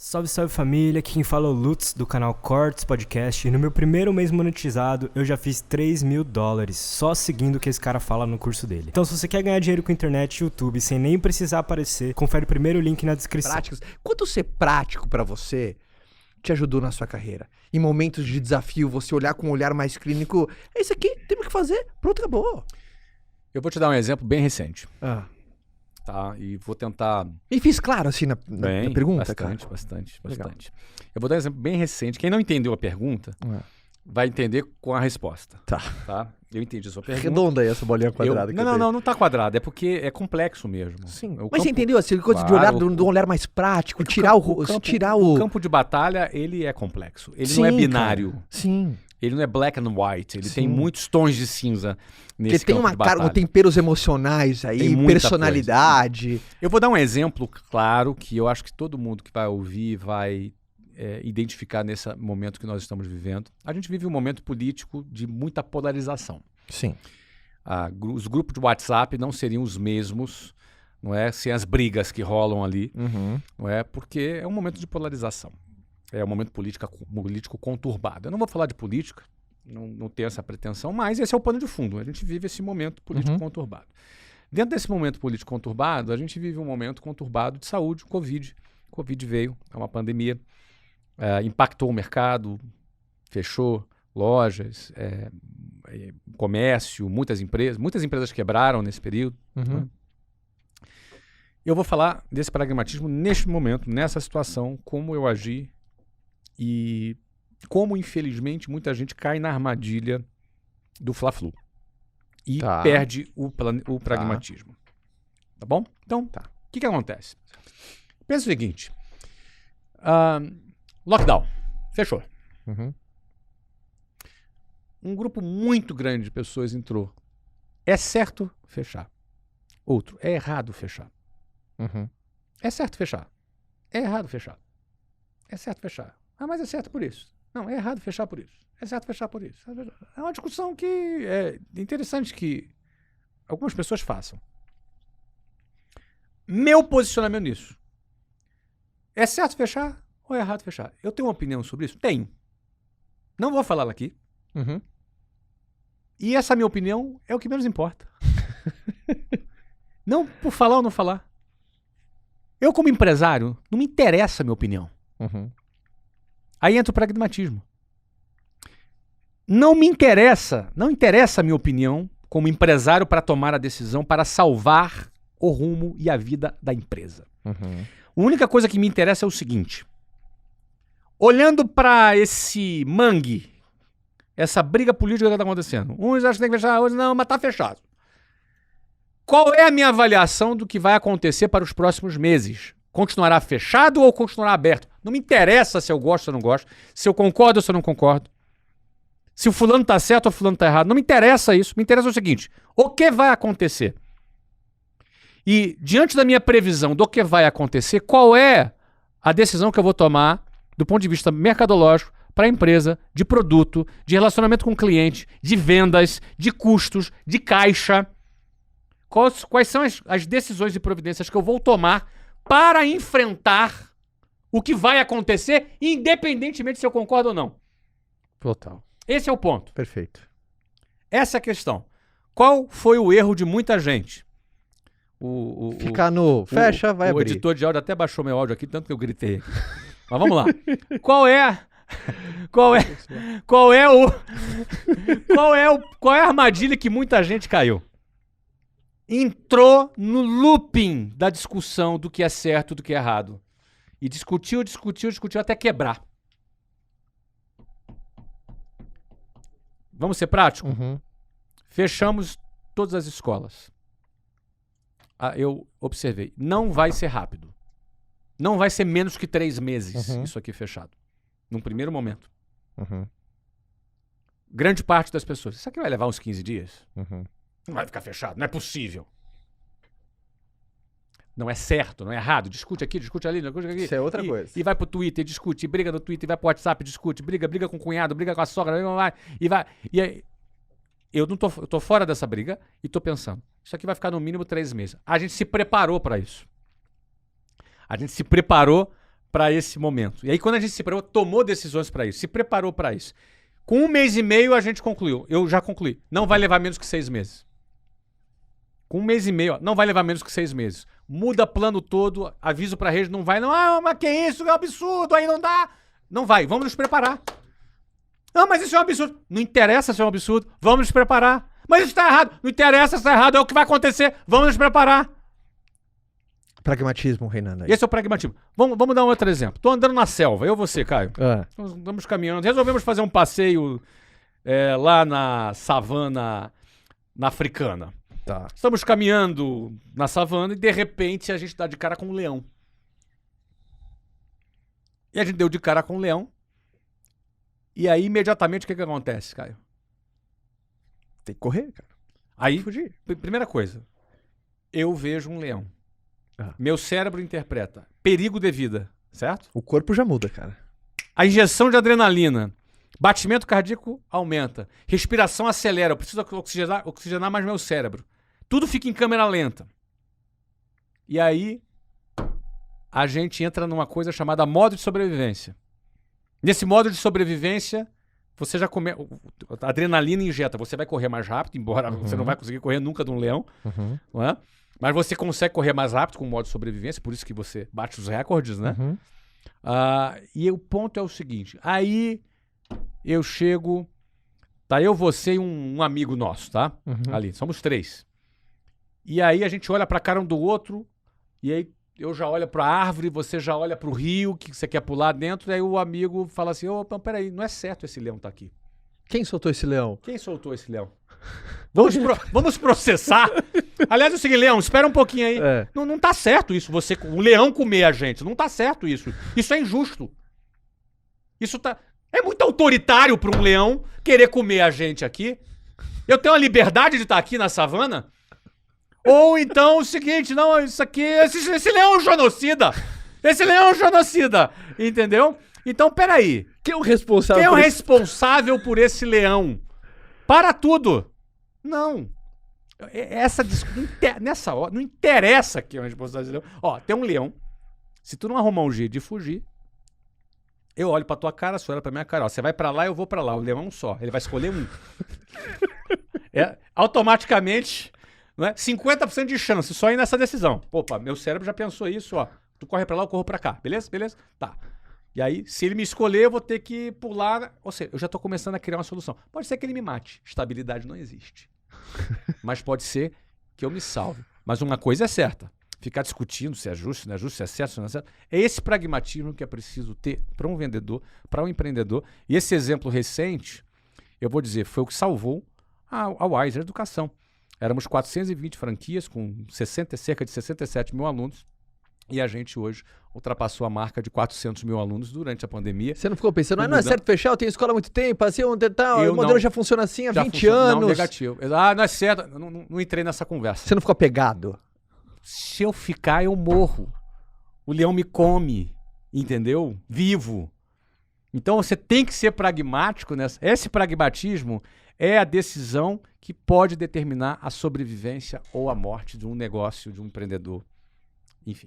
Salve, salve família, aqui quem fala é o Lutz do canal Cortes Podcast e no meu primeiro mês monetizado eu já fiz $3.000 só seguindo o que esse cara fala no curso dele. Então se você quer ganhar dinheiro com internet e YouTube sem nem precisar aparecer, confere o primeiro link na descrição. Práticos. Quanto ser prático pra você te ajudou na sua carreira? Em momentos de desafio, você olhar com um olhar mais clínico, é isso aqui, temos que fazer, pronto, acabou. Eu vou te dar um exemplo bem recente, tá? E vou tentar... E fiz claro assim na pergunta, bastante, cara? bastante. Legal. Eu vou dar um exemplo bem recente. Quem não entendeu a pergunta, vai entender com a resposta. Tá. Eu entendi a sua pergunta. Redonda aí essa bolinha quadrada. Não tá quadrada. É porque é complexo mesmo. Sim. Mas você entendeu? Assim, coisa de olhar de um olhar mais prático, o campo de batalha, ele é complexo. Ele não é binário. Cara. Sim. Ele não é black and white. Ele tem muitos tons de cinza nesse Porque tem campo de batalha. temperos emocionais aí, Tem personalidade. Eu vou dar um exemplo claro que eu acho que todo mundo que vai ouvir vai identificar nesse momento que nós estamos vivendo. A gente vive um momento político de muita polarização. Sim. Os grupos de WhatsApp não seriam os mesmos, não é? Sem as brigas que rolam ali, não é? Porque é um momento de polarização. É um momento político conturbado. Eu não vou falar de política, não tenho essa pretensão, mas esse é o pano de fundo. A gente vive esse momento político conturbado. Dentro desse momento político conturbado, a gente vive um momento conturbado de saúde, Covid. Covid veio, é uma pandemia, impactou o mercado, fechou lojas, comércio, muitas empresas quebraram nesse período. Né? Eu vou falar desse pragmatismo neste momento, nessa situação, como eu agi e como, infelizmente, muita gente cai na armadilha do Fla-Flu e perde o pragmatismo. Tá bom? Então, o que acontece? Pensa o seguinte, lockdown, fechou. Um grupo muito grande de pessoas entrou. É certo fechar. Outro, é errado fechar. É certo fechar. É errado fechar. É certo fechar. Ah, mas é certo por isso. Não, é errado fechar por isso. É certo fechar por isso. É uma discussão que é interessante que algumas pessoas façam. Meu posicionamento nisso. É certo fechar ou é errado fechar? Eu tenho uma opinião sobre isso? Tenho. Não vou falar aqui. E essa minha opinião é o que menos importa. Não por falar ou não falar. Eu, como empresário, não me interessa a minha opinião. Aí entra o pragmatismo. Não interessa a minha opinião como empresário para tomar a decisão para salvar o rumo e a vida da empresa. A única coisa que me interessa é o seguinte. Olhando para esse mangue, essa briga política que está acontecendo. Uns acham que tem que fechar, outros não, mas está fechado. Qual é a minha avaliação do que vai acontecer para os próximos meses? Continuará fechado ou continuará aberto? Não me interessa se eu gosto ou não gosto, se eu concordo ou se eu não concordo, se o fulano está certo ou o fulano está errado. Não me interessa isso. Me interessa o seguinte, o que vai acontecer? E diante da minha previsão do que vai acontecer, qual é a decisão que eu vou tomar do ponto de vista mercadológico para a empresa, de produto, de relacionamento com o cliente, de vendas, de custos, de caixa? Quais são as decisões e providências que eu vou tomar para enfrentar o que vai acontecer, independentemente se eu concordo ou não? Total. Esse é o ponto. Perfeito. Essa é a questão. Qual foi o erro de muita gente? Ficar no fecha, vai abrir. O editor de áudio até baixou meu áudio aqui, tanto que eu gritei. Mas vamos lá. Qual é a armadilha que muita gente caiu? Entrou no looping da discussão do que é certo e do que é errado. E discutiu até quebrar. Vamos ser práticos? Fechamos todas as escolas. Eu observei. Não vai ser rápido. Não vai ser menos que 3 meses isso aqui fechado. Num primeiro momento. Grande parte das pessoas. Isso aqui vai levar uns 15 dias? Não vai ficar fechado. Não é possível. Não é certo, não é errado. Discute aqui, discute ali, discute aqui. Isso é outra coisa. E vai pro Twitter, discute, briga no Twitter, vai pro WhatsApp, discute, briga com o cunhado, briga com a sogra, e aí, eu tô fora dessa briga e tô pensando, isso aqui vai ficar no mínimo 3 meses. A gente se preparou para isso. A gente se preparou para esse momento. E aí, quando a gente se preparou, tomou decisões para isso, se preparou para isso. Com 1 mês e meio, a gente concluiu. Eu já concluí. Não vai levar menos que 6 meses. Com 1 mês e meio, ó, não vai levar menos que 6 meses. Muda plano todo, aviso pra rede, não vai, não. Ah, mas que isso, é um absurdo, aí não dá. Não vai, vamos nos preparar. Ah, mas isso é um absurdo. Não interessa se é um absurdo, vamos nos preparar. Mas isso tá errado. Não interessa se tá errado, é o que vai acontecer, vamos nos preparar. Pragmatismo reinando aí. Esse é o pragmatismo. Vamos dar um outro exemplo. Tô andando na selva, eu e você, Caio. Nós andamos caminhando, resolvemos fazer um passeio lá na savana africana. Tá. Estamos caminhando na savana e de repente a gente dá de cara com um leão. E a gente deu de cara com um leão. E aí imediatamente o que acontece, Caio? Tem que correr, cara. Aí, Fugir. primeira coisa, eu vejo um leão. Ah. Meu cérebro interpreta perigo de vida, certo? O corpo já muda, cara. A injeção de adrenalina, batimento cardíaco aumenta, respiração acelera, eu preciso oxigenar mais meu cérebro. Tudo fica em câmera lenta. E aí, a gente entra numa coisa chamada modo de sobrevivência. Nesse modo de sobrevivência, você já a adrenalina injeta, você vai correr mais rápido, embora você não vai conseguir correr nunca de um leão, não é? Mas você consegue correr mais rápido com o modo de sobrevivência, por isso que você bate os recordes, né? E o ponto é o seguinte, aí eu chego, tá eu, você e um amigo nosso, tá? Ali, somos 3. E aí a gente olha pra cara um do outro, e aí eu já olho pra árvore, você já olha pro rio, que você quer pular dentro, e aí o amigo fala assim, opa, peraí, não é certo esse leão tá aqui. Quem soltou esse leão? Quem soltou esse leão? Vamos processar. Aliás, é o seguinte, leão, espera um pouquinho aí. Não tá certo isso, o leão comer a gente, não tá certo isso. Isso é injusto. É muito autoritário pra um leão querer comer a gente aqui. Eu tenho a liberdade de estar aqui na savana? Ou então o seguinte, não, isso aqui, esse leão é um genocida. Esse leão é um genocida, entendeu? Então, peraí. Quem é o responsável? Quem é o responsável por esse leão? Para tudo. Não. Nessa hora, não interessa quem é o responsável desse leão. Ó, tem um leão. Se tu não arrumar um jeito de fugir, eu olho pra tua cara, você olha pra minha cara. Ó, você vai pra lá, eu vou pra lá. O leão é um só. Ele vai escolher um. Automaticamente... Não é? 50% de chance só ir nessa decisão. Opa, meu cérebro já pensou isso, ó. Tu corre pra lá, eu corro pra cá. Beleza? Beleza? Tá. E aí, se ele me escolher, eu vou ter que pular. Ou seja, eu já tô começando a criar uma solução. Pode ser que ele me mate. Estabilidade não existe. Mas pode ser que eu me salve. Mas uma coisa é certa. Ficar discutindo se é justo, se não é justo, se é certo, se não é certo. É esse pragmatismo que é preciso ter para um vendedor, para um empreendedor. E esse exemplo recente, eu vou dizer, foi o que salvou a Wiser Educação. Éramos 420 franquias com cerca de 67 mil alunos e a gente hoje ultrapassou a marca de 400 mil alunos durante a pandemia. Você não ficou pensando, não é certo fechar, eu tenho escola há muito tempo, assim, o modelo já funciona assim há 20 anos. Não, negativo. Não é certo, não entrei nessa conversa. Você não ficou apegado? Se eu ficar, eu morro. O leão me come, entendeu? Vivo. Então você tem que ser pragmático nessa. Esse pragmatismo é a decisão que pode determinar a sobrevivência ou a morte de um negócio, de um empreendedor.